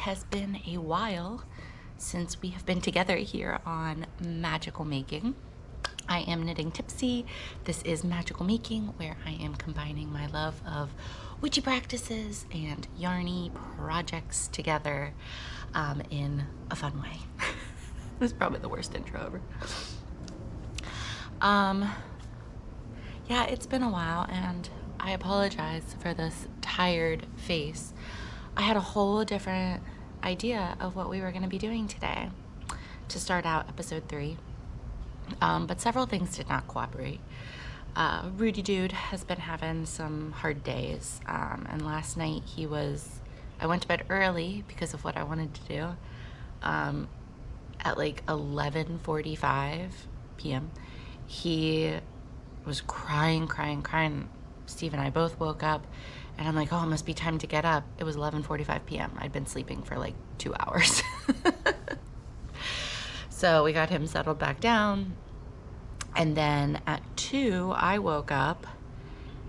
has been a while since we have been together here on Magickal Making. I am Knitting Tipsy. This is Magickal Making, where I am combining my love of witchy practices and yarny projects together in a fun way. This is probably the worst intro ever. Yeah, it's been a while and I apologize for this tired face. I had a whole different idea of what we were going to be doing today to start out episode 3. But several things did not cooperate. Rudy Dude has been having some hard days, and last night I went to bed early because of what I wanted to do. At like 11:45 p.m. he was crying. Steve and I both woke up and I'm like, oh, it must be time to get up. It was 11:45 p.m. I'd been sleeping for like 2 hours. So we got him settled back down. And then at 2, I woke up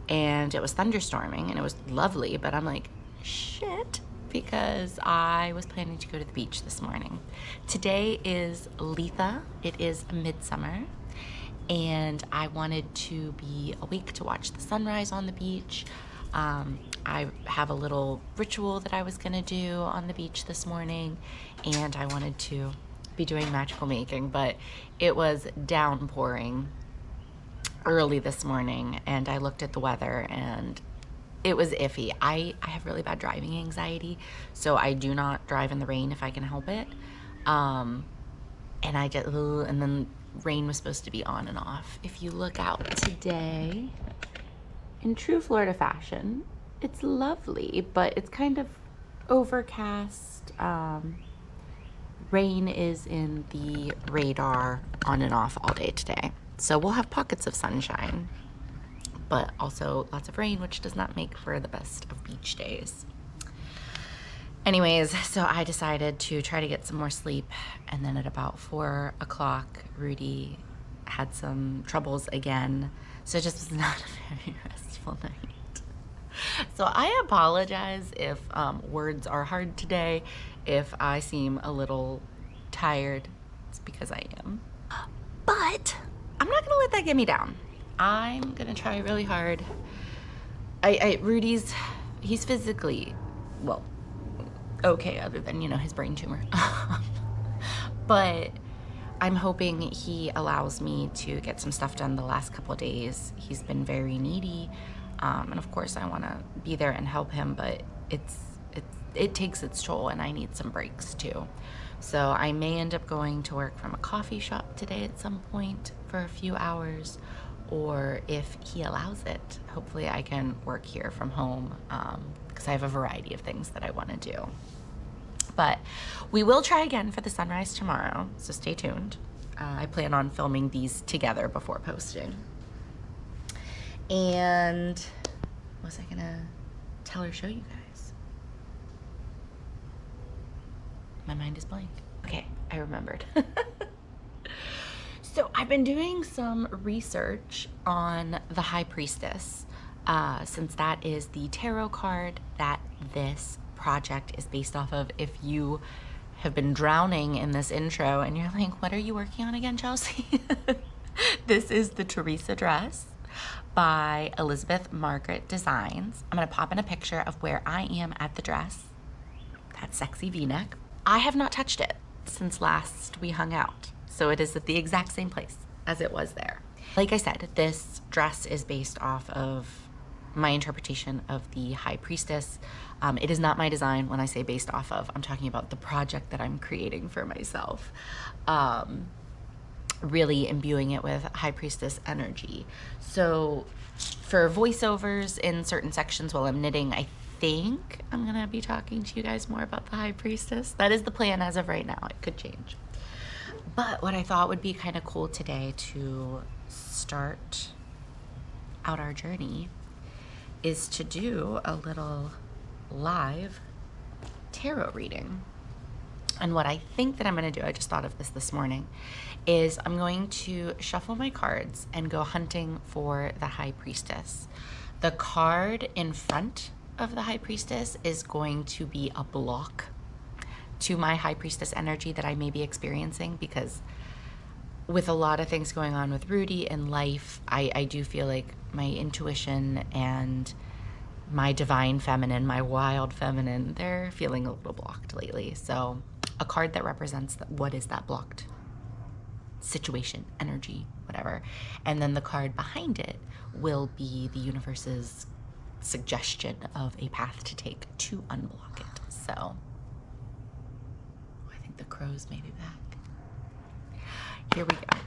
and it was thunderstorming and it was lovely, but I'm like, shit, because I was planning to go to the beach this morning. Today is Litha. It is midsummer. And I wanted to be awake to watch the sunrise on the beach. I have a little ritual that I was gonna do on the beach this morning, and I wanted to be doing Magickal Making, but it was downpouring early this morning, and I looked at the weather and it was iffy. I have really bad driving anxiety, so I do not drive in the rain if I can help it. And then rain was supposed to be on and off. If you look out today, in true Florida fashion, it's lovely, but it's kind of overcast. Rain is in the radar on and off all day today. So we'll have pockets of sunshine, but also lots of rain, which does not make for the best of beach days. Anyways, so I decided to try to get some more sleep, and then at about 4 o'clock, Rudy had some troubles again, so it just was not a very restful night. So I apologize if words are hard today, if I seem a little tired. It's because I am. But I'm not gonna let that get me down. I'm gonna try really hard. He's physically, well, okay, other than, his brain tumor. But I'm hoping he allows me to get some stuff done the last couple of days. He's been very needy, and of course I want to be there and help him, but it takes its toll, and I need some breaks too. So I may end up going to work from a coffee shop today at some point for a few hours, or if he allows it, hopefully I can work here from home, because I have a variety of things that I want to do. But we will try again for the sunrise tomorrow, so stay tuned. I plan on filming these together before posting. And what was I gonna tell or show you guys? My mind is blank. Okay, I remembered. So I've been doing some research on the High Priestess, since that is the tarot card that this project is based off of. If you have been drowning in this intro and you're like, what are you working on again, Chelsea? This is the Therese Dress by Elizabeth Margaret Designs. I'm gonna pop in a picture of where I am at the dress. That sexy v-neck. I have not touched it since last we hung out, so it is at the exact same place as it was there. Like I said, this dress is based off of my interpretation of the High Priestess. It is not my design. When I say based off of, I'm talking about the project that I'm creating for myself. Really imbuing it with High Priestess energy. So for voiceovers in certain sections while I'm knitting, I think I'm gonna be talking to you guys more about the High Priestess. That is the plan as of right now. It could change. But what I thought would be kind of cool today to start out our journey is to do a little live tarot reading. And what I think that I'm going to do, I just thought of this morning, is I'm going to shuffle my cards and go hunting for the High Priestess. The card in front of the High Priestess is going to be a block to my High Priestess energy that I may be experiencing, because with a lot of things going on with Rudy and life, I do feel like my intuition and my divine feminine, my wild feminine, they're feeling a little blocked lately. So a card that represents what is that blocked situation, energy, whatever. And then the card behind it will be the universe's suggestion of a path to take to unblock it. So I think the crows may be back. Here we go.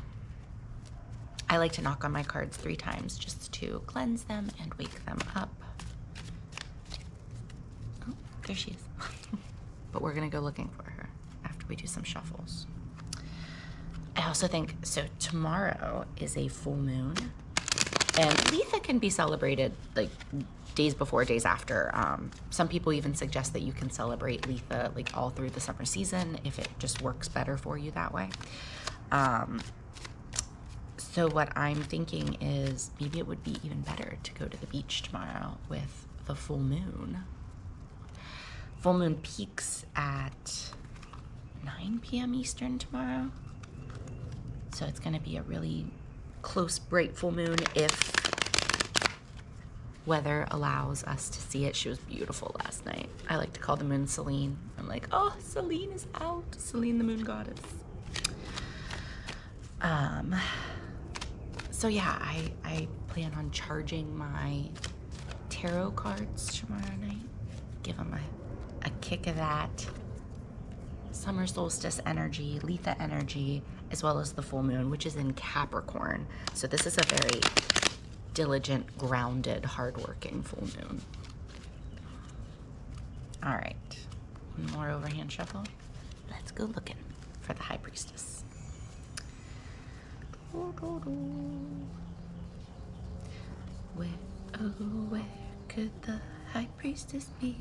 I like to knock on my cards 3 times just to cleanse them and wake them up. Oh, there she is. But we're gonna go looking for her after we do some shuffles. I also think, so tomorrow is a full moon, and Litha can be celebrated like days before, days after. Some people even suggest that you can celebrate Litha like all through the summer season if it just works better for you that way. So what I'm thinking is maybe it would be even better to go to the beach tomorrow with the full moon. Full moon peaks at 9 p.m. Eastern tomorrow. So it's gonna be a really close, bright full moon if weather allows us to see it. She was beautiful last night. I like to call the moon Selene. I'm like, oh, Selene is out. Selene, the moon goddess. So yeah, I plan on charging my tarot cards tomorrow night. Give them a kick of that summer solstice energy, Litha energy, as well as the full moon, which is in Capricorn. So this is a very diligent, grounded, hardworking full moon. All right, one more overhand shuffle. Let's go looking for the High Priestess. Where, oh, where could the High Priestess be?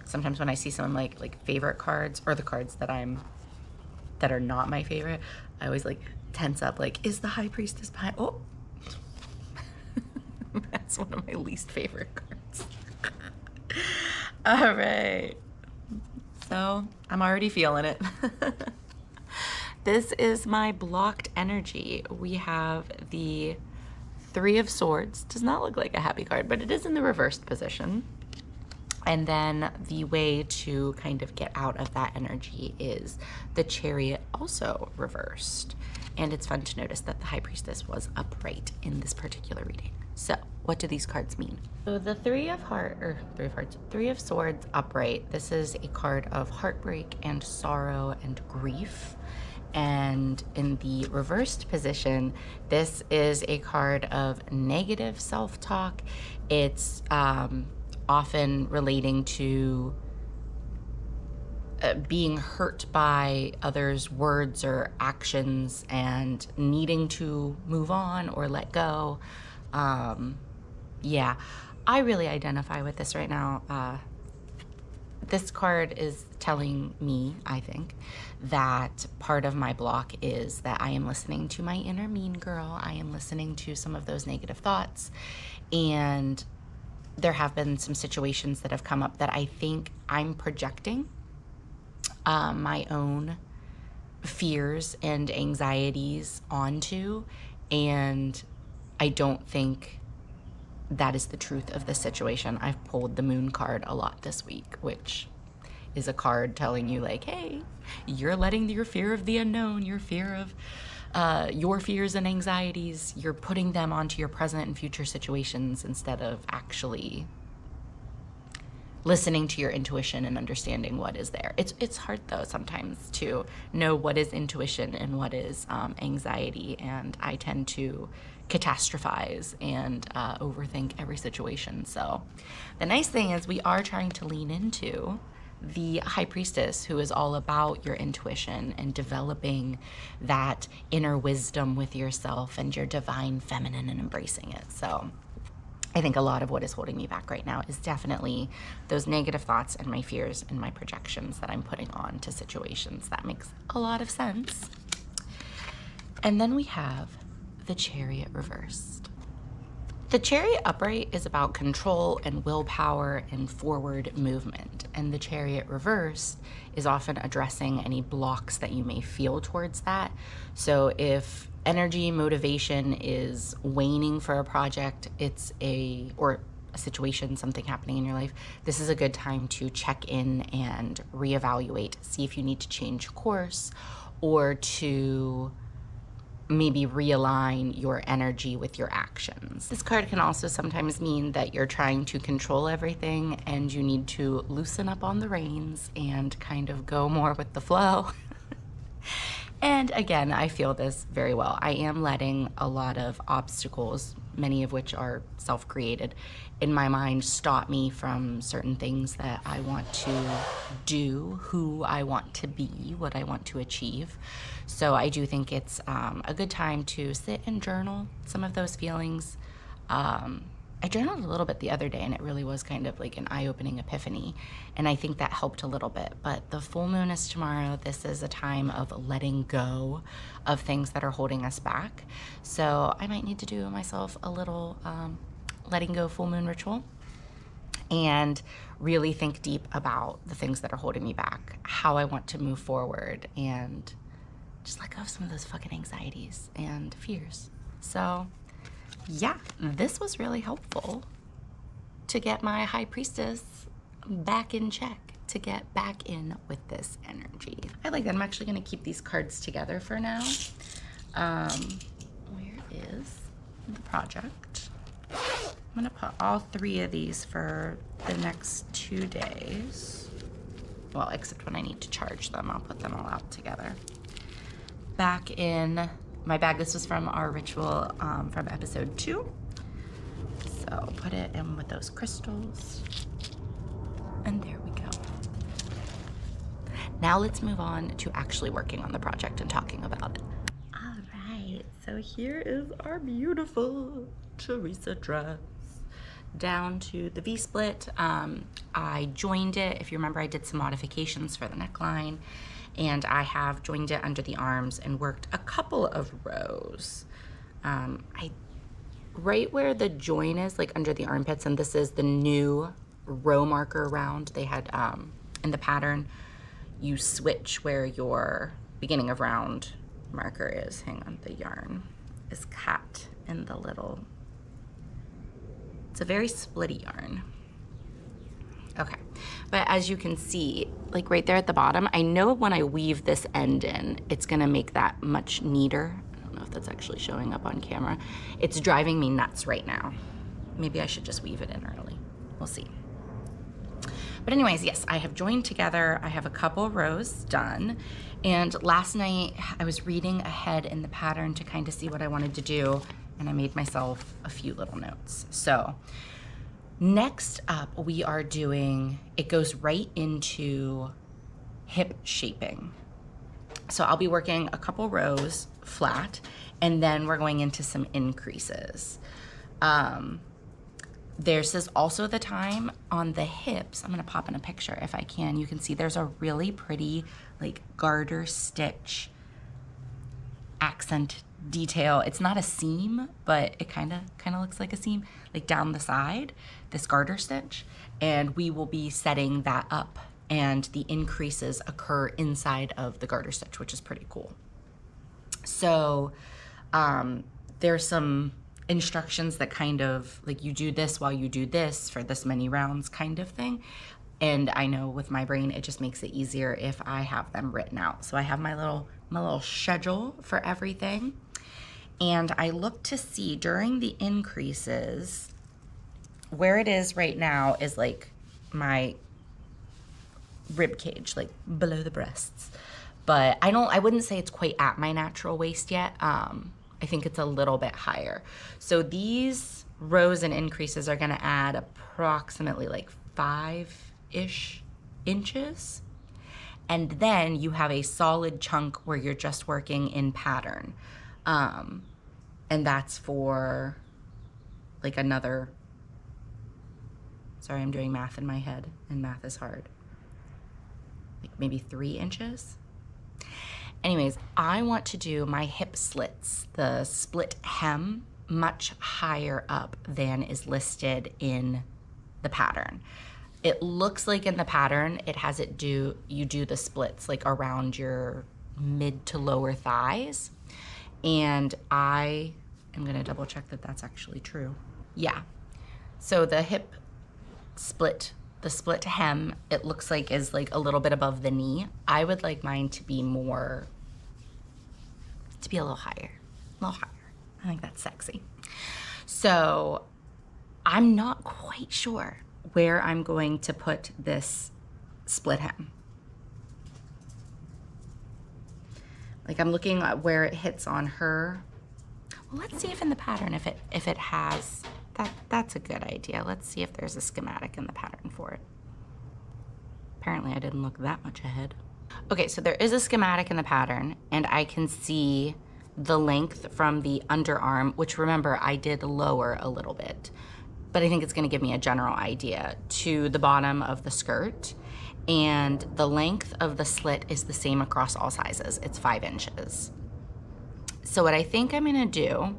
Sometimes when I see someone like favorite cards, or the cards that are not my favorite, I always like tense up, like, is the High Priestess behind? Oh, that's one of my least favorite cards. All right, so I'm already feeling it. This is my blocked energy. We have the 3 of Swords. Does not look like a happy card, but it is in the reversed position. And then the way to kind of get out of that energy is the Chariot, also reversed. And it's fun to notice that the High Priestess was upright in this particular reading. So what do these cards mean? So the Three of Swords upright. This is a card of heartbreak and sorrow and grief. And in the reversed position, this is a card of negative self-talk. It's often relating to being hurt by others' words or actions and needing to move on or let go. Yeah, I really identify with this right now. This card is telling me, I think, that part of my block is that I am listening to my inner mean girl. I am listening to some of those negative thoughts, and there have been some situations that have come up that I think I'm projecting my own fears and anxieties onto, and I don't think that is the truth of the situation. I've pulled the Moon card a lot this week, which is a card telling you like, hey, you're letting your fear of the unknown, your fear of your fears and anxieties, you're putting them onto your present and future situations instead of actually listening to your intuition and understanding what is there. It's hard though sometimes to know what is intuition and what is anxiety, and I tend to catastrophize and overthink every situation. So the nice thing is we are trying to lean into the High Priestess, who is all about your intuition and developing that inner wisdom with yourself and your divine feminine and embracing it. So I think a lot of what is holding me back right now is definitely those negative thoughts and my fears and my projections that I'm putting on to situations. That makes a lot of sense. And then we have the Chariot reversed. The chariot upright is about control and willpower and forward movement, and the chariot reversed is often addressing any blocks that you may feel towards that. So if energy, motivation is waning for a project, or a situation, something happening in your life, this is a good time to check in and reevaluate, see if you need to change course or to maybe realign your energy with your actions. This card can also sometimes mean that you're trying to control everything and you need to loosen up on the reins and kind of go more with the flow. And again, I feel this very well. I am letting a lot of obstacles, many of which are self-created, in my mind stop me from certain things that I want to do, who I want to be, what I want to achieve. So I do think it's a good time to sit and journal some of those feelings. I journaled a little bit the other day and it really was kind of like an eye-opening epiphany, and I think that helped a little bit. But the full moon is tomorrow. This is a time of letting go of things that are holding us back. So I might need to do myself a little letting go full moon ritual and really think deep about the things that are holding me back, how I want to move forward, and just let go of some of those fucking anxieties and fears. So yeah, this was really helpful to get my High Priestess back in check, to get back in with this energy. I like that. I'm actually going to keep these cards together for now. Where is the project? I'm going to put all 3 of these for the next 2 days. Well, except when I need to charge them, I'll put them all out together. Back in my bag. This was from our ritual from episode 2. So put it in with those crystals. And there we go. Now let's move on to actually working on the project and talking about it. All right, so here is our beautiful Therese Dress. Down to the V-split. I joined it. If you remember, I did some modifications for the neckline, and I have joined it under the arms and worked a couple of rows. Right where the join is, like under the armpits, and this is the new row marker round they had in the pattern. You switch where your beginning of round marker is. Hang on, the yarn is cut in the little, it's a very splitty yarn. Okay, but as you can see, like right there at the bottom, I know when I weave this end in, it's gonna make that much neater. I don't know if that's actually showing up on camera. It's driving me nuts right now. Maybe I should just weave it in early. We'll see. But anyways, yes, I have joined together. I have a couple rows done. And last night I was reading ahead in the pattern to kind of see what I wanted to do, and I made myself a few little notes. So next up, we are doing, it goes right into hip shaping. So I'll be working a couple rows flat, and then we're going into some increases. This is also the time on the hips. I'm gonna pop in a picture if I can. You can see there's a really pretty like garter stitch accent detail. It's not a seam, but it kind of looks like a seam, like down the side, this garter stitch, and we will be setting that up, and the increases occur inside of the garter stitch, which is pretty cool. So there's some instructions that kind of like, you do this while you do this for this many rounds kind of thing. And I know with my brain, it just makes it easier if I have them written out. So I have my little schedule for everything. And I look to see during the increases, where it is right now is like my rib cage, like below the breasts. But I wouldn't say it's quite at my natural waist yet. I think it's a little bit higher. So these rows and increases are gonna add approximately like 5-ish inches. And then you have a solid chunk where you're just working in pattern. And that's for like another, sorry, I'm doing math in my head and math is hard. Like maybe 3 inches. Anyways, I want to do my hip slits, the split hem much higher up than is listed in the pattern. It looks like in the pattern it has you do the splits like around your mid to lower thighs, and I am gonna double check that that's actually true. Yeah, so the hip split, the split hem, it looks like is like a little bit above the knee. I would like mine to be a little higher, a little higher. I think that's sexy. So I'm not quite sure where I'm going to put this split hem. Like I'm looking at where it hits on her. Well, let's see if in the pattern, if it has, that's a good idea. Let's see if there's a schematic in the pattern for it. Apparently I didn't look that much ahead. Okay, so there is a schematic in the pattern, and I can see the length from the underarm, which remember I did lower a little bit, but I think it's gonna give me a general idea, to the bottom of the skirt. And the length of the slit is the same across all sizes. It's 5 inches. So what I think I'm gonna do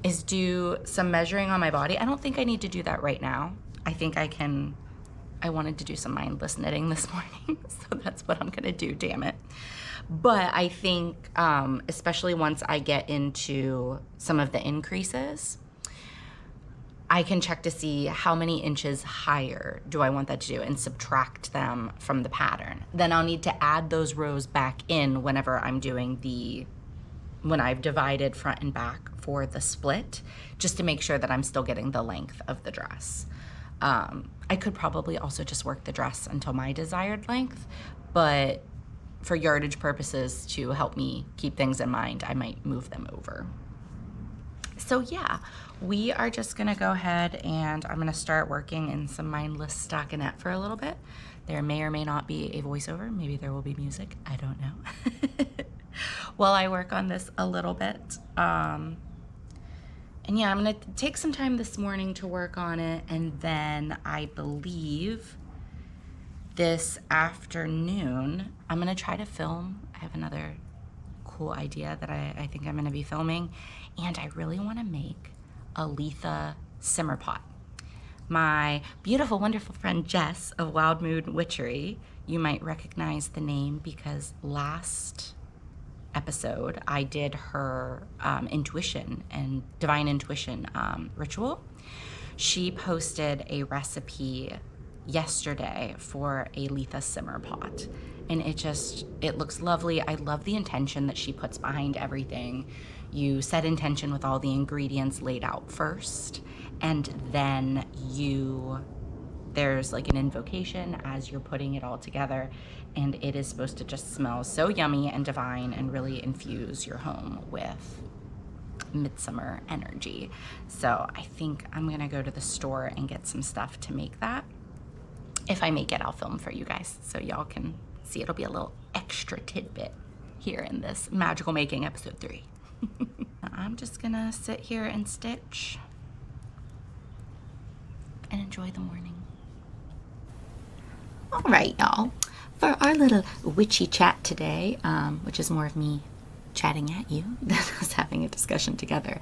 is do some measuring on my body. I don't think I need to do that right now. I think I wanted to do some mindless knitting this morning, so that's what I'm gonna do, damn it. But I think, especially once I get into some of the increases, I can check to see how many inches higher do I want that to do and subtract them from the pattern. Then I'll need to add those rows back in whenever I'm doing when I've divided front and back for the split, just to make sure that I'm still getting the length of the dress. I could probably also just work the dress until my desired length, but for yardage purposes, to help me keep things in mind, I might move them over. So yeah, we are just gonna go ahead and I'm gonna start working in some mindless stockinette for a little bit. There may or may not be a voiceover, maybe there will be music, I don't know. While I work on this a little bit. And yeah, I'm gonna take some time this morning to work on it, and then I believe this afternoon, I'm gonna try to film. I have another cool idea that I think I'm gonna be filming, and I really wanna make a Litha simmer pot. My beautiful, wonderful friend Jess of Wild Mood Witchery, you might recognize the name because last episode I did her intuition and divine intuition ritual. She posted a recipe yesterday for a Litha simmer pot, and it looks lovely. I love the intention that she puts behind everything. You set intention with all the ingredients laid out first, and then there's like an invocation as you're putting it all together, and it is supposed to just smell so yummy and divine and really infuse your home with midsummer energy. So I think I'm gonna go to the store and get some stuff to make that. If I make it, I'll film for you guys so y'all can see. It'll be a little extra tidbit here in this Magickal Making episode 3. I'm just gonna sit here and stitch and enjoy the morning. All right, y'all. For our little witchy chat today, which is more of me chatting at you than us having a discussion together,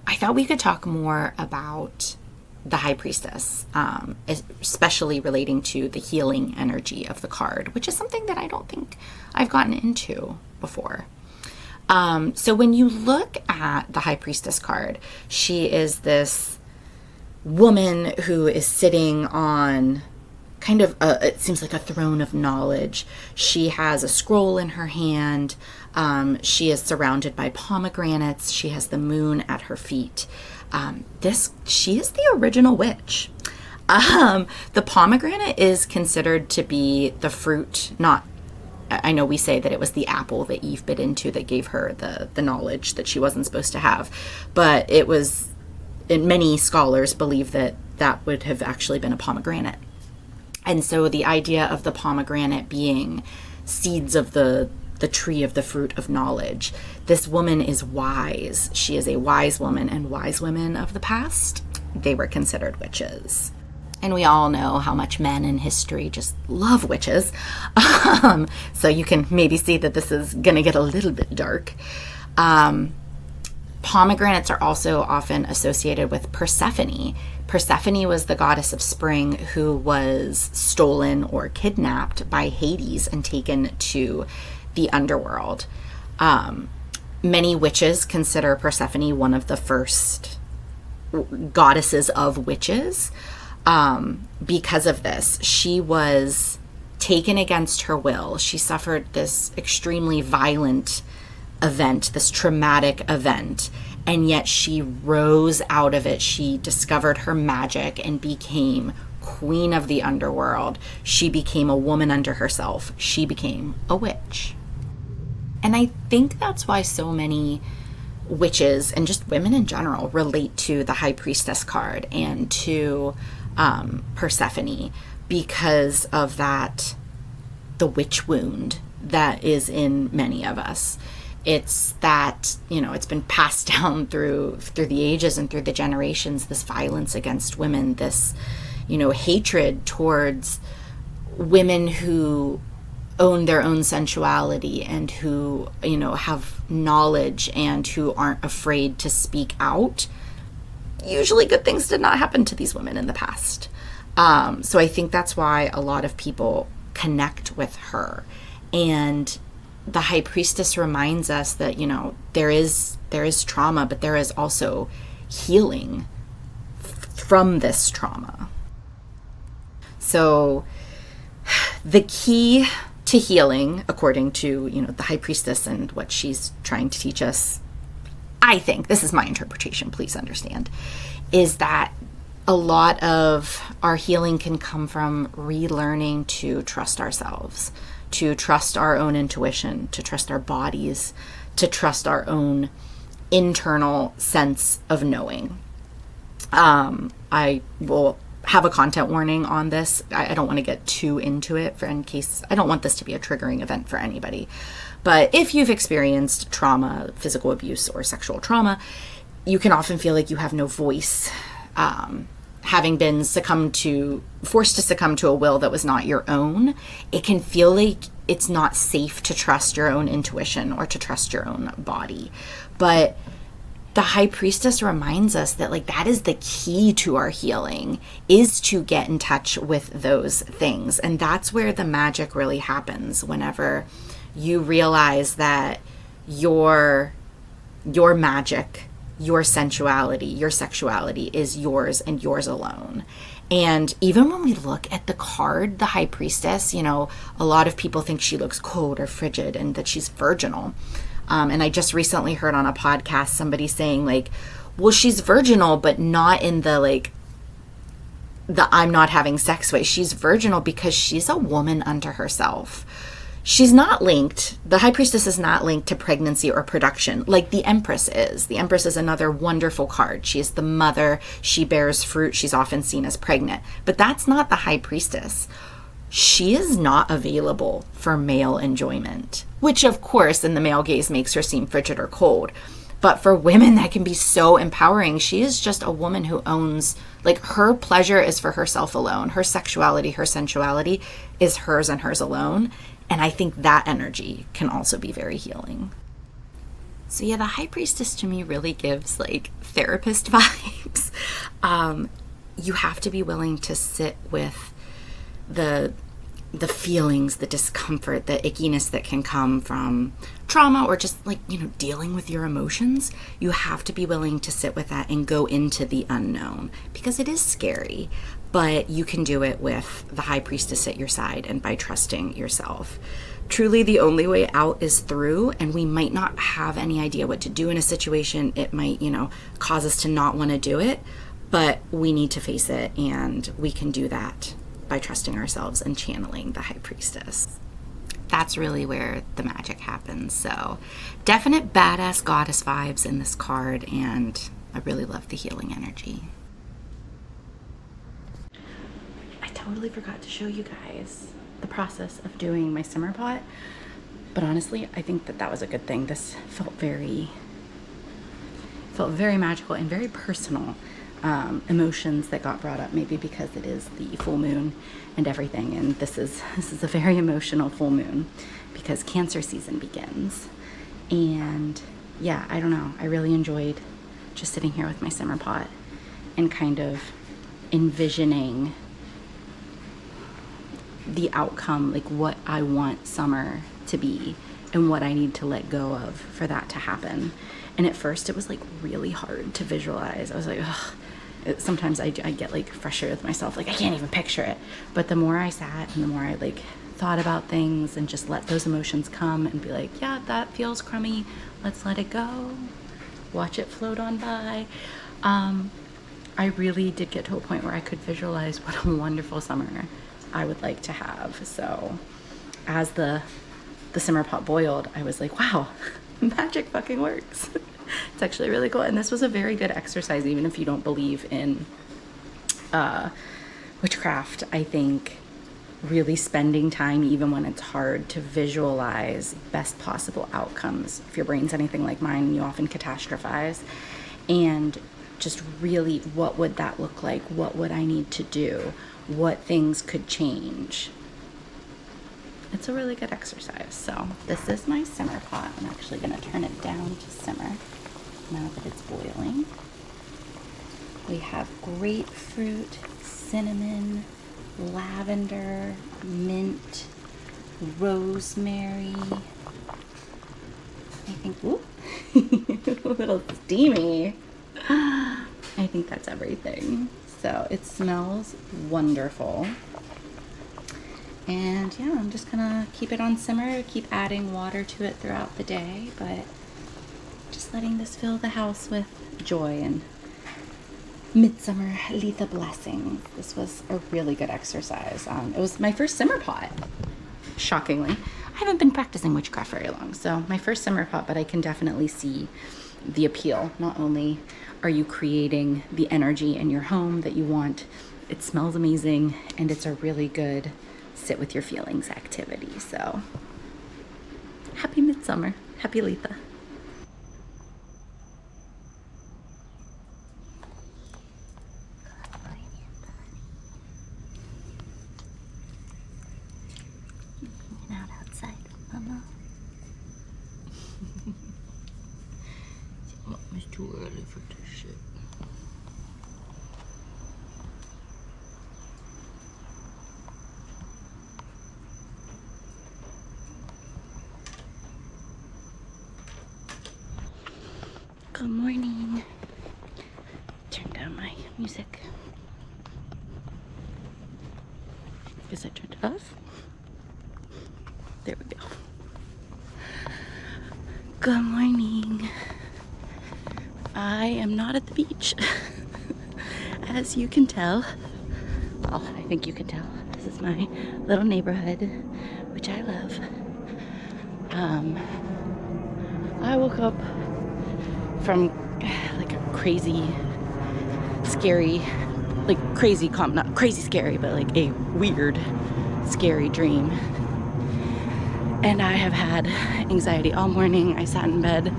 I thought we could talk more about the High Priestess, especially relating to the healing energy of the card, which is something that I don't think I've gotten into before. So when you look at the High Priestess card, she is this woman who is sitting on kind of it seems like a throne of knowledge. She has a scroll in her hand. She is surrounded by pomegranates. She has the moon at her feet. She is the original witch. The pomegranate is considered to be the fruit, I know we say that it was the apple that Eve bit into that gave her the knowledge that she wasn't supposed to have, but many scholars believe that would have actually been a pomegranate. And so the idea of the pomegranate being seeds of the tree of the fruit of knowledge. This woman is wise. She is a wise woman, and wise women of the past, they were considered witches. And we all know how much men in history just love witches. So you can maybe see that this is going to get a little bit dark. Pomegranates are also often associated with Persephone. Persephone was the goddess of spring who was stolen or kidnapped by Hades and taken to the underworld. Many witches consider Persephone one of the first goddesses of witches. Because of this, she was taken against her will. She suffered this extremely violent event, this traumatic event, and yet she rose out of it. She discovered her magic and became queen of the underworld. She became a woman unto herself. She became a witch. And I think that's why so many witches and just women in general relate to the High Priestess card and to Persephone, because of that, the witch wound that is in many of us. It's that, it's been passed down through the ages and through the generations, this violence against women, this, hatred towards women who own their own sensuality and who, have knowledge and who aren't afraid to speak out. Usually good things did not happen to these women in the past. So I think that's why a lot of people connect with her. And the High Priestess reminds us that, there is trauma, but there is also healing from this trauma. So the key to healing, according to, the High Priestess and what she's trying to teach us, I think, this is my interpretation, please understand, is that a lot of our healing can come from relearning to trust ourselves, to trust our own intuition, to trust our bodies, to trust our own internal sense of knowing. I will have a content warning on this. I don't want to get too into it in case, I don't want this to be a triggering event for anybody. But if you've experienced trauma, physical abuse, or sexual trauma, you can often feel like you have no voice. Having been forced to succumb to a will that was not your own, it can feel like it's not safe to trust your own intuition or to trust your own body. But the High Priestess reminds us that that is the key to our healing, is to get in touch with those things. And that's where the magic really happens, whenever you realize that your magic, your sensuality, your sexuality is yours and yours alone. And even when we look at the card, the High Priestess, a lot of people think she looks cold or frigid and that she's virginal. And I just recently heard on a podcast somebody saying well, she's virginal, but not in the I'm not having sex way. She's virginal because she's a woman unto herself. She's not linked, the High Priestess is not linked to pregnancy or production like the Empress is. The Empress is another wonderful card. She is the mother. She bears fruit. She's often seen as pregnant. But that's not the High Priestess. She is not available for male enjoyment, which of course in the male gaze makes her seem frigid or cold. But for women, that can be so empowering. She is just a woman who owns, her pleasure is for herself alone. Her sexuality, her sensuality is hers and hers alone. And I think that energy can also be very healing. So yeah, the High Priestess to me really gives therapist vibes. You have to be willing to sit with the feelings, the discomfort, the ickiness that can come from trauma or just dealing with your emotions. You have to be willing to sit with that and go into the unknown, because it is scary. But you can do it with the High Priestess at your side and by trusting yourself. Truly, the only way out is through, and we might not have any idea what to do in a situation. It might, cause us to not want to do it, but we need to face it, and we can do that by trusting ourselves and channeling the High Priestess. That's really where the magic happens. So, definite badass goddess vibes in this card, and I really love the healing energy. Totally forgot to show you guys the process of doing my simmer pot, but honestly I think that was a good thing. This felt very magical and very personal. Emotions that got brought up, maybe because it is the full moon and everything, and this is a very emotional full moon because Cancer season begins. And yeah, I don't know. I really enjoyed just sitting here with my simmer pot and kind of envisioning the outcome, like what I want summer to be and what I need to let go of for that to happen. And at first it was like really hard to visualize. I was like, ugh. Sometimes I get like frustrated with myself, like I can't even picture it. But the more I sat and the more I like thought about things and just let those emotions come and be like, yeah, that feels crummy, let's let it go, watch it float on by. I really did get to a point where I could visualize what a wonderful summer I would like to have. So as the simmer pot boiled, I was like, wow, magic fucking works. It's actually really cool. And this was a very good exercise, even if you don't believe in witchcraft. I think really spending time, even when it's hard, to visualize best possible outcomes. If your brain's anything like mine, you often catastrophize. And just really, what would that look like? What would I need to do? What things could change? It's a really good exercise. So this is my simmer pot. I'm actually going to turn it down to simmer now that it's boiling. We have grapefruit, cinnamon, lavender, mint, rosemary. I think, ooh, a little steamy. I think that's everything. So it smells wonderful. And yeah, I'm just gonna keep it on simmer, keep adding water to it throughout the day, but just letting this fill the house with joy and midsummer Litha blessings. This was a really good exercise. It was my first simmer pot, shockingly. I haven't been practicing witchcraft very long, so my first simmer pot, but I can definitely see the appeal. Not only are you creating the energy in your home that you want, it smells amazing, and it's a really good sit with your feelings activity. So happy midsummer, happy Litha. Out outside, Mama. It's too early for this shit. Good morning. Turn down my music. Guess I turned it off. There we go. Good morning. I am not at the beach, as you can tell. Well, I think you can tell. This is my little neighborhood, which I love. I woke up from like a crazy, scary, like crazy calm, not crazy scary, but like a weird, scary dream. And I have had anxiety all morning. I sat in bed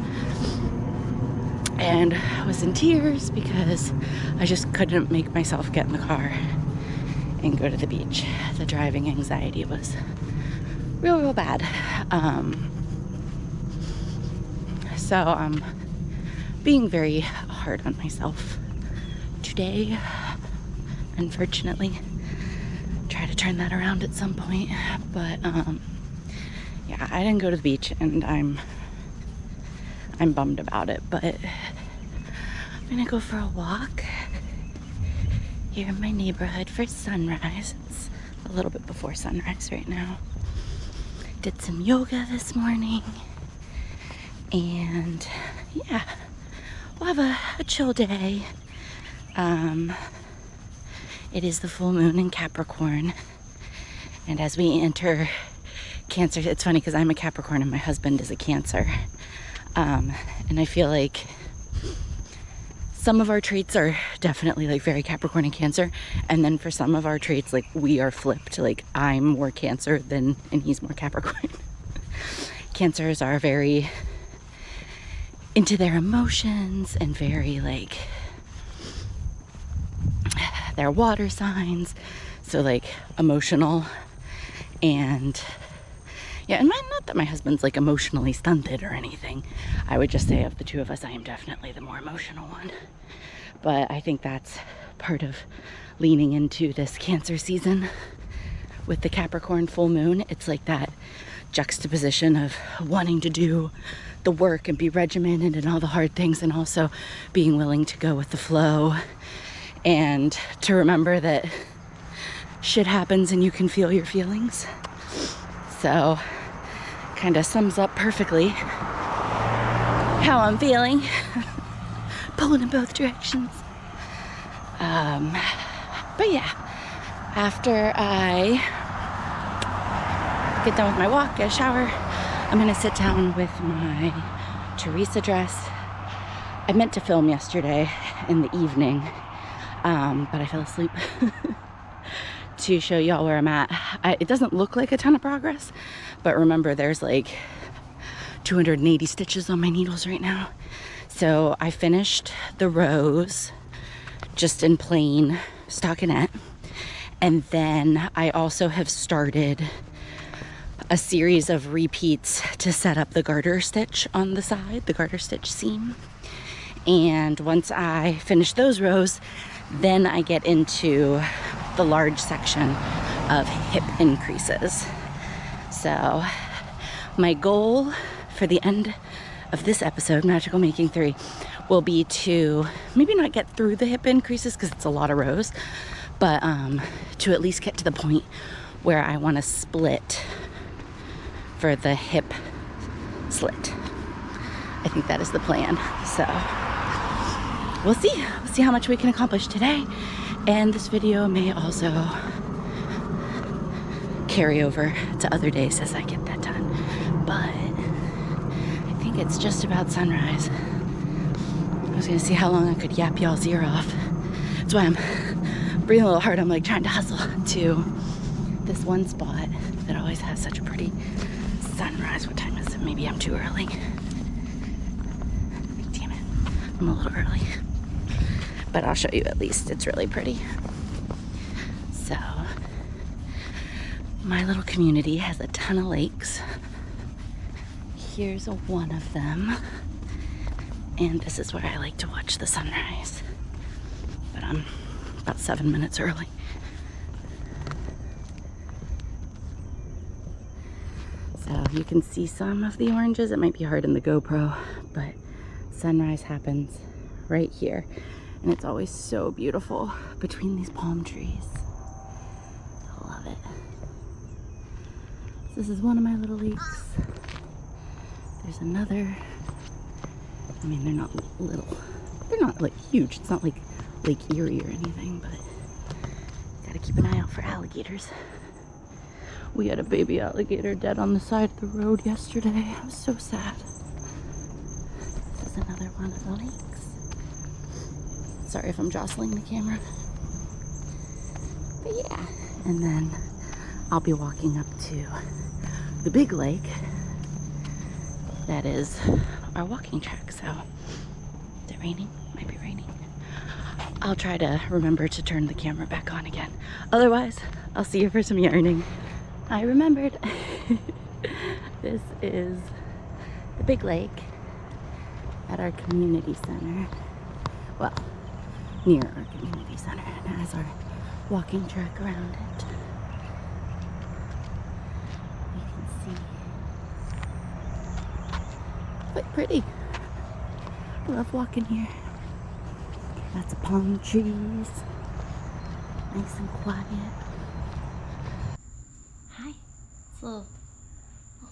and was in tears because I just couldn't make myself get in the car and go to the beach. The driving anxiety was real bad. So I'm being very hard on myself today, unfortunately. Try to turn that around at some point, but yeah, I didn't go to the beach, and I'm bummed about it, but I'm gonna go for a walk here in my neighborhood for sunrise. It's a little bit before sunrise right now. Did some yoga this morning, and yeah, we'll have a chill day. It is the full moon in Capricorn, and as we enter Cancer, it's funny because I'm a Capricorn and my husband is a Cancer, and I feel like some of our traits are definitely like very Capricorn and Cancer, and then for some of our traits, like we are flipped, like I'm more Cancer and he's more Capricorn. Cancers are very into their emotions and very like, they're water signs, so like emotional, and Yeah, and not that my husband's like emotionally stunted or anything. I would just say of the two of us, I am definitely the more emotional one. But I think that's part of leaning into this Cancer season with the Capricorn full moon. It's like that juxtaposition of wanting to do the work and be regimented and all the hard things, and also being willing to go with the flow and to remember that shit happens and you can feel your feelings. So kind of sums up perfectly how I'm feeling. Pulling in both directions. But yeah, after I get done with my walk, get a shower, I'm gonna sit down with my Therese Dress. I meant to film yesterday in the evening, but I fell asleep to show y'all where I'm at. It doesn't look like a ton of progress, but remember there's like 280 stitches on my needles right now. So I finished the rows just in plain stockinette, and then I also have started a series of repeats to set up the garter stitch on the side, the garter stitch seam. And once I finish those rows, then I get into the large section of hip increases. So my goal for the end of this episode, Magickal Making 3, will be to maybe not get through the hip increases because it's a lot of rows, but to at least get to the point where I want to split for the hip slit. I think that is the plan. So we'll see. We'll see how much we can accomplish today. And this video may also carry over to other days as I get that done. But I think it's just about sunrise. I was gonna see how long I could yap y'all's ear off. That's why I'm breathing a little hard. I'm like trying to hustle to this one spot that always has such a pretty sunrise. What time is it? Maybe I'm too early. Damn it, I'm a little early. But I'll show you at least. It's really pretty. So, my little community has a ton of lakes. Here's one of them. And this is where I like to watch the sunrise. But I'm about 7 minutes early. So you can see some of the oranges. It might be hard in the GoPro, but sunrise happens right here. And it's always so beautiful between these palm trees. I love it. This is one of my little lakes. There's another. I mean, they're not little. They're not like huge. It's not like Lake Erie or anything, but gotta keep an eye out for alligators. We had a baby alligator dead on the side of the road yesterday. I was so sad. This is another one of the lakes. Sorry if I'm jostling the camera. But yeah, and then I'll be walking up to the big lake that is our walking track. So, is it raining? Might be raining. I'll try to remember to turn the camera back on again. Otherwise, I'll see you for some yarning. I remembered. This is the big lake at our community center. Well, near our community center, and has our walking track around it. You can see. Quite pretty. I love walking here. Lots of palm trees. Nice and quiet. Hi. It's a little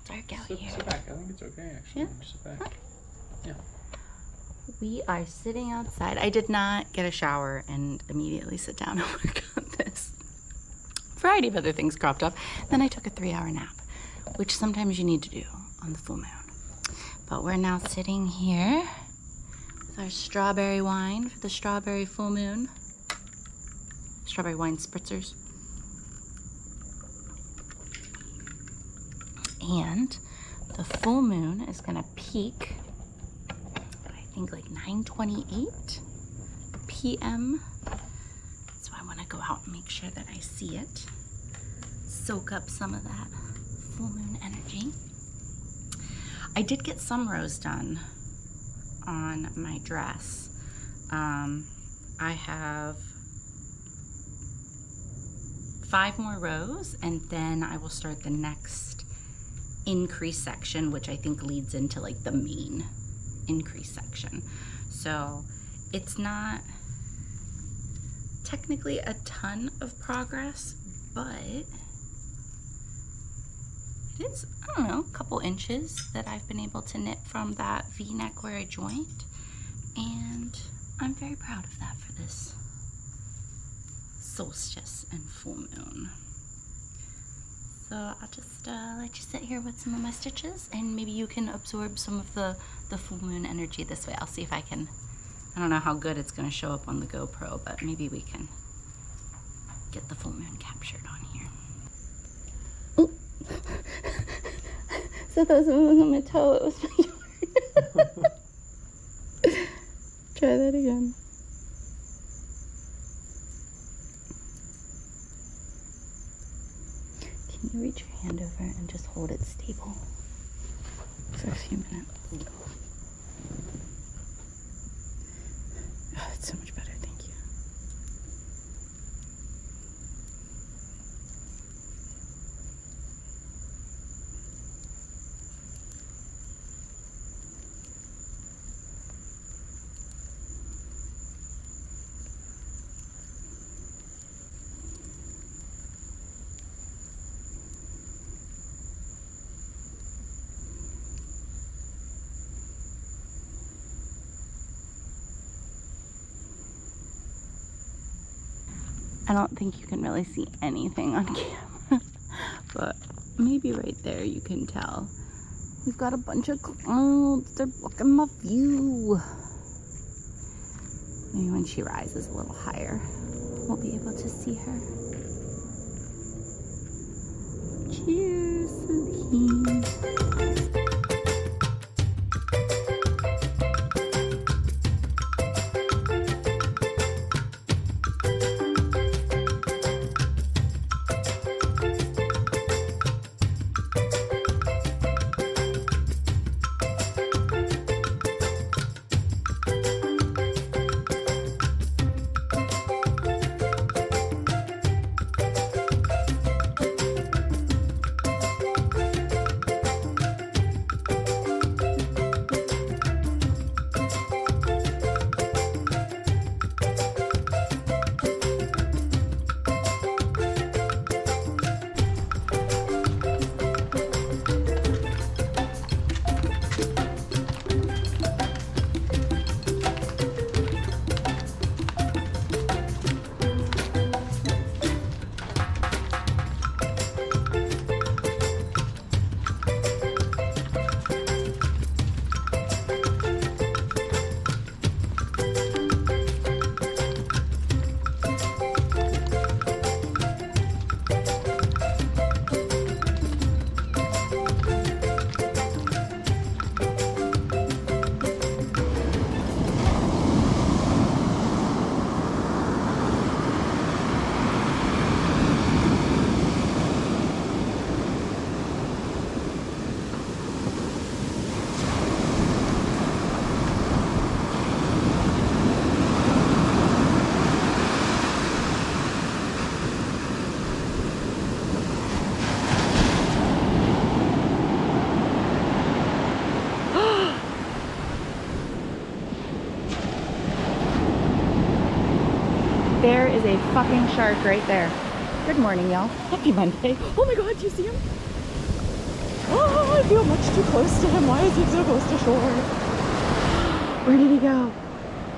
dark out here. Sit back. I think it's okay, actually. Yeah? Sit back. Yeah. We are sitting outside. I did not get a shower and immediately sit down and work on this. A variety of other things cropped up. Then I took a 3-hour nap, which sometimes you need to do on the full moon. But we're now sitting here with our strawberry wine for the strawberry full moon. Strawberry wine spritzers. And the full moon is gonna peak, I think like 9:28 p.m. So I wanna go out and make sure that I see it. Soak up some of that full moon energy. I did get some rows done on my dress. I have 5 more rows, and then I will start the next increase section, which I think leads into like the main increase section. So it's not technically a ton of progress, but it is, I don't know, a couple inches that I've been able to knit from that V-neck where I joined, and I'm very proud of that for this solstice and full moon. So I'll just let you sit here with some of my stitches, and maybe you can absorb some of the full moon energy this way. I'll see if I can, I don't know how good it's going to show up on the GoPro, but maybe we can get the full moon captured on here. Oh. So that was on my toe. It was my yarn. Try that again. Can you reach your hand over and just hold it stable for a few minutes? Oh, it's so much better, thank you. I don't think you can really see anything on camera, but maybe right there you can tell. We've got a bunch of clouds, they're blocking my view. Maybe when she rises a little higher, we'll be able to see her. Cheers, sweetie. There is a fucking shark right there. Good morning, y'all. Happy Monday. Oh my God, do you see him? Oh, I feel much too close to him. Why is he so close to shore? Where did he go?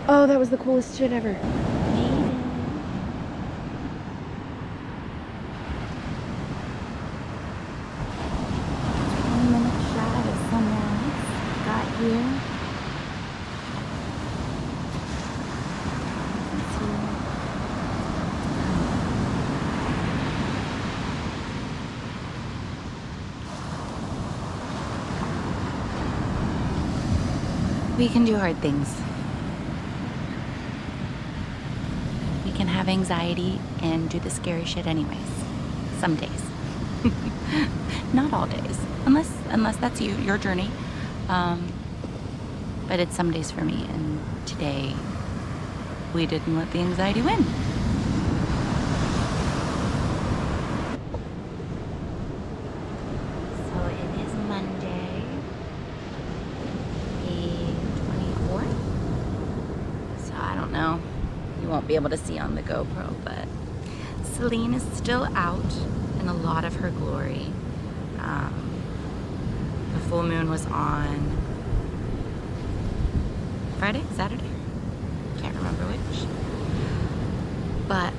Oh, that was the coolest shit ever. Made it. 20 minutes shy of sunrise. Got here. We can do hard things. We can have anxiety and do the scary shit anyways. Some days. Not all days, unless that's your journey. But it's some days for me, and today we didn't let the anxiety win. So it is Monday, the 24th. So I don't know, you won't be able to see on the GoPro, but Celine is still out in a lot of her glory. The full moon was on Friday, Saturday? Can't remember which. But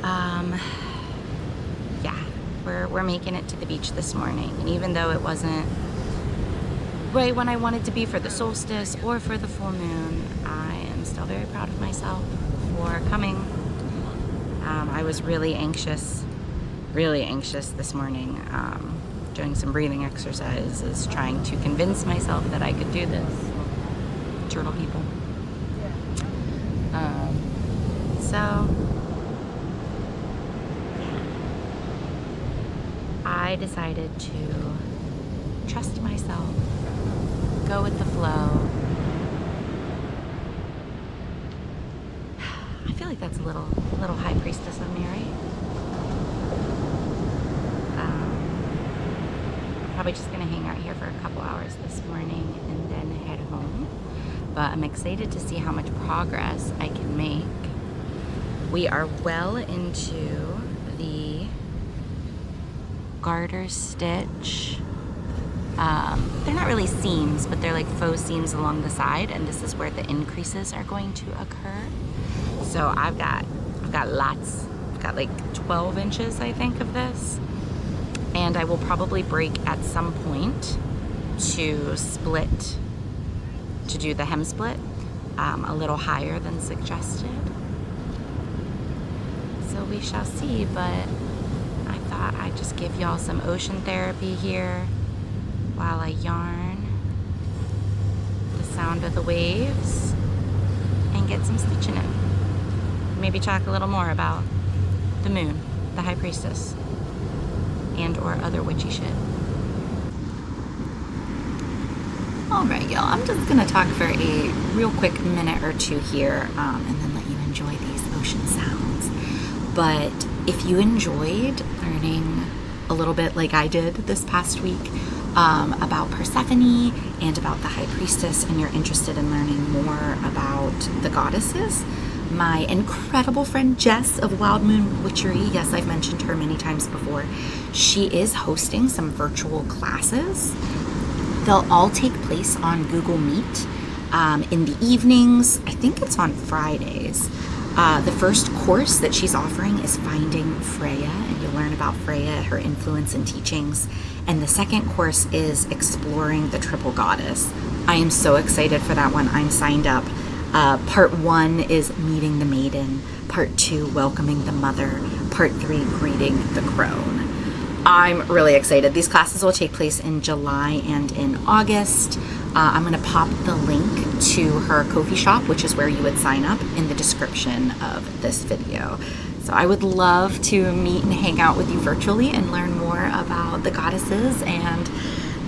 yeah, we're making it to the beach this morning. And even though it wasn't right when I wanted to be for the solstice or for the full moon, I am still very proud of myself for coming. I was really anxious this morning, doing some breathing exercises, trying to convince myself that I could do this. Turtle people. So I decided to trust myself, go with the flow. I feel like that's a little High Priestess of me, right? Probably just gonna hang out here for a couple hours this morning and then head home. But I'm excited to see how much progress I can make. We are well into the garter stitch. They're not really seams, but they're like faux seams along the side, and this is where the increases are going to occur. So I've got lots. I've got like 12 inches, I think, of this. And I will probably break at some point to split, to do the hem split a little higher than suggested. So we shall see, but I thought I'd just give y'all some ocean therapy here while I yarn the sound of the waves and get some stitching in. Maybe talk a little more about the moon, the High Priestess, and or other witchy shit. Alright y'all, I'm just gonna talk for a real quick minute or two here and then let you enjoy these ocean sounds. But if you enjoyed learning a little bit like I did this past week about Persephone and about the High Priestess, and you're interested in learning more about the goddesses, my incredible friend Jess of Wild Moon Witchery, yes, I've mentioned her many times before, she is hosting some virtual classes. They'll all take place on Google Meet in the evenings. I think it's on Fridays. The first course that she's offering is Finding Freya, and you'll learn about Freya, her influence and teachings. And the second course is Exploring the Triple Goddess. I am so excited for that one. I'm signed up. Part 1 is Meeting the Maiden. Part 2, Welcoming the Mother. Part 3, Greeting the Crone. I'm really excited. These classes will take place in July and in August. I'm going to pop the link to her Ko-fi shop, which is where you would sign up, in the description of this video. So I would love to meet and hang out with you virtually and learn more about the goddesses and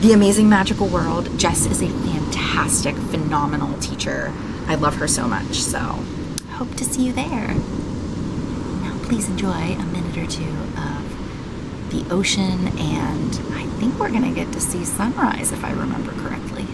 the amazing magical world. Jess is a fantastic, phenomenal teacher. I love her so much, so hope to see you there. Now please enjoy a minute or two of the ocean, and I think we're gonna get to see sunrise if I remember correctly.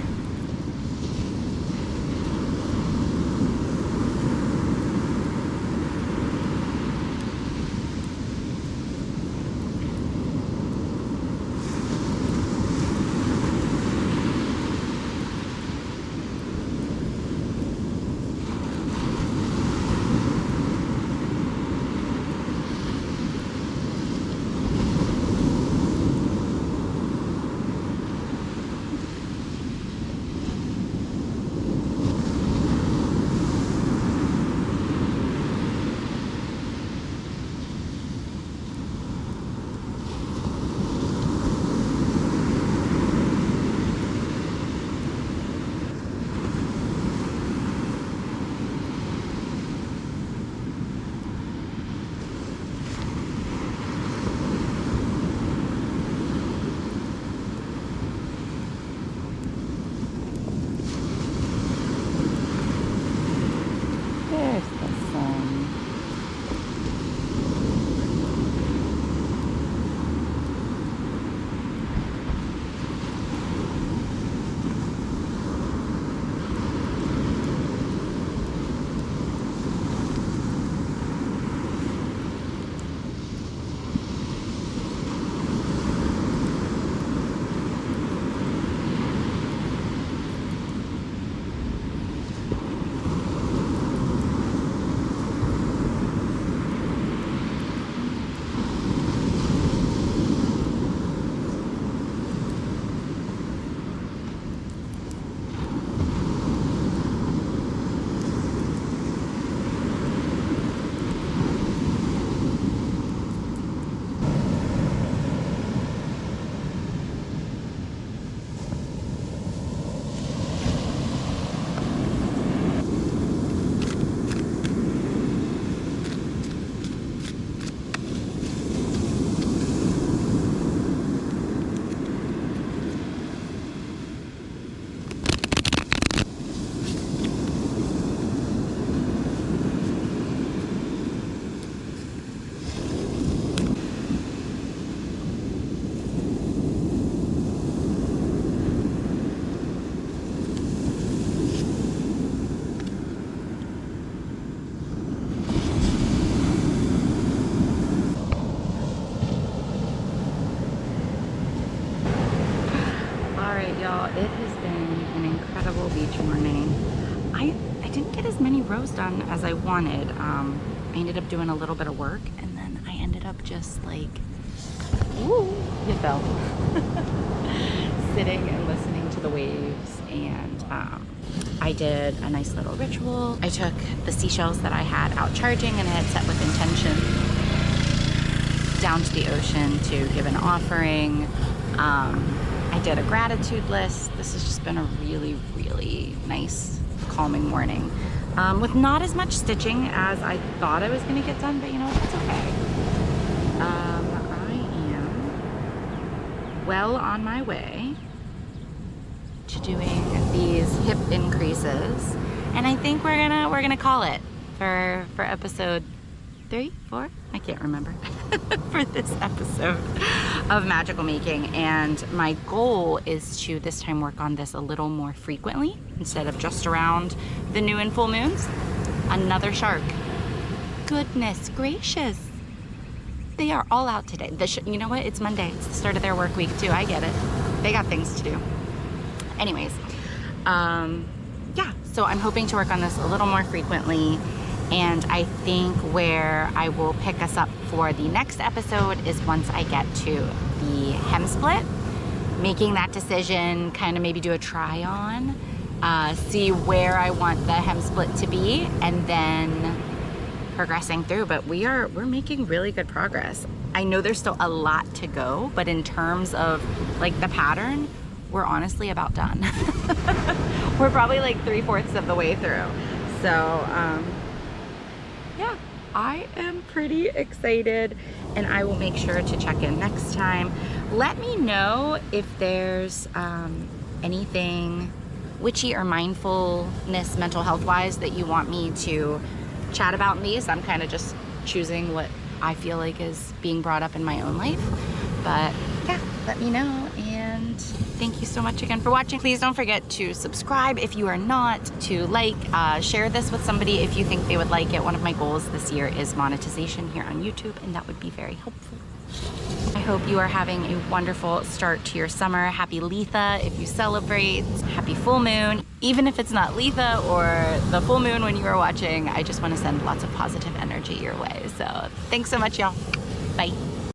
morning. I didn't get as many rows done as I wanted. I ended up doing a little bit of work, and then I ended up just like, ooh, you fell. Sitting and listening to the waves, and I did a nice little ritual. I took the seashells that I had out charging and I had set with intention down to the ocean to give an offering. I did a gratitude list. This has just been a really, really nice, calming morning. With not as much stitching as I thought I was gonna get done, but you know what, that's okay. I am well on my way to doing these hip increases, and I think we're gonna call it for episode 3, 4, I can't remember, for this episode of Magickal Making. And my goal is to this time work on this a little more frequently instead of just around the new and full moons. Another shark. Goodness gracious. They are all out today. You know what? It's Monday. It's the start of their work week too. I get it. They got things to do. Anyways, yeah, so I'm hoping to work on this a little more frequently. And I think where I will pick us up for the next episode is once I get to the hem split, making that decision, kind of maybe do a try on, see where I want the hem split to be, and then progressing through. But we're making really good progress. I know there's still a lot to go, but in terms of like the pattern, we're honestly about done. We're probably like 3/4 of the way through. So yeah, I am pretty excited, and I will make sure to check in next time. Let me know if there's anything witchy or mindfulness, mental health wise, that you want me to chat about in these. I'm kind of just choosing what I feel like is being brought up in my own life. But yeah, let me know, and thank you so much again for watching. Please don't forget to subscribe if you are not, to like, share this with somebody if you think they would like it. One of my goals this year is monetization here on YouTube, and that would be very helpful. I hope you are having a wonderful start to your summer. Happy Litha if you celebrate. Happy full moon. Even if it's not Litha or the full moon when you are watching, I just want to send lots of positive energy your way. So thanks so much, y'all. Bye.